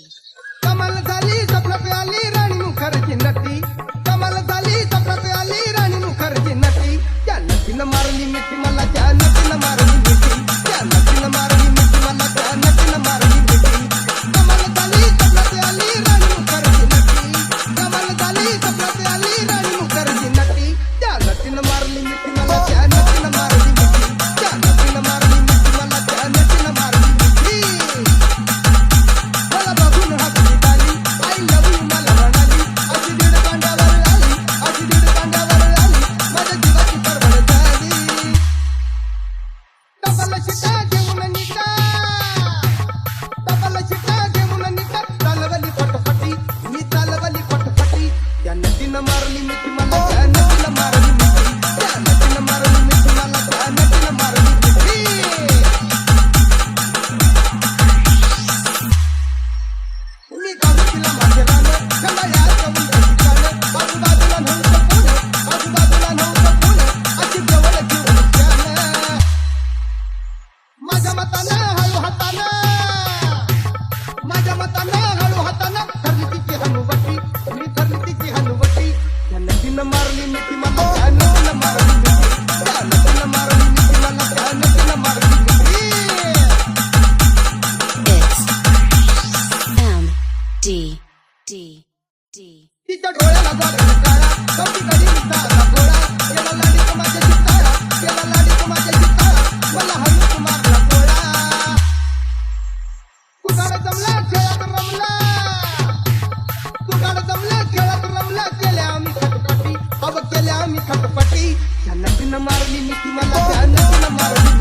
कमाल झाली स्वप्नात आली राणी मुखर्जी नटी, कमाल झाली स्वप्नात आली राणी मुखर्जी नटी, त्या नटीनं मारली मिठी मला, त्या नटीनं मारली मिठी, त्या नटीनं मारली मिठी मला, त्या नटीनं मारली मिठी. कमाल झाली स्वप्नात आली राणी मुखर्जी नटी, कमाल झाली स्वप्नात आली राणी मुखर्जी नटी, त्या नटीनं मारली मिठी मला, त्या नटीनं मारली मिठी, त्या नटीनं मारली मिठी मला, त्या नटीनं मारली मिठी. मला बघून हसली झाली, आय लव्ह यू मला म्हणाली, अशी दीड कांड्यावर आली, अशी दीड कांड्यावर आली, माझ्या जीवाची परवड झाली. डबल शिटा घेऊन निघा, डबल शिटा घेऊन निघा, चालवली फटफटी, मी चालवली फटफटी, त्या नटीनं मारली मिठी मला, त्या नटीनं मारली मिठी, त्या नटीनं मारली मिठी मला, त्या नटीनं मारली मिठी. मी काढू तिला माझे रानं, गळ्यात उंच ठिकाणं, बाजूबाजूला नव्हतं कोण, बाजूबाजूला नव्हतं कोण, अशी जवळ जीवन त्यानं. माझ्या मतानं हळू हातानं, माझ्या मतानं हळू हातानं ठरली तिची हनुवटी, मी ठरली तिची हनुवटी, त्या नटीनं मारली मिठी मला, त्या नटीनं मारली मिठी, त्या नटीनं मारली मिठी मला, त्या नटीनं मारली मिठी. It's MD. तिच्या डोळ्याला गोडा काळा, कवटी कधी दिसता गोळा, केला लाडीक माझ्या जिताळा, केला लाडीक माझ्या जिताळा, मला हळूच मारला गोळा. कुठाड जमला खेळात रमला, कुठाड जमला खेळात रमला, केल्या आम्ही खटपटी, केल्या आम्ही खटपटी, त्या नटीनं मारली मिठी मला, त्या नटीनं मारली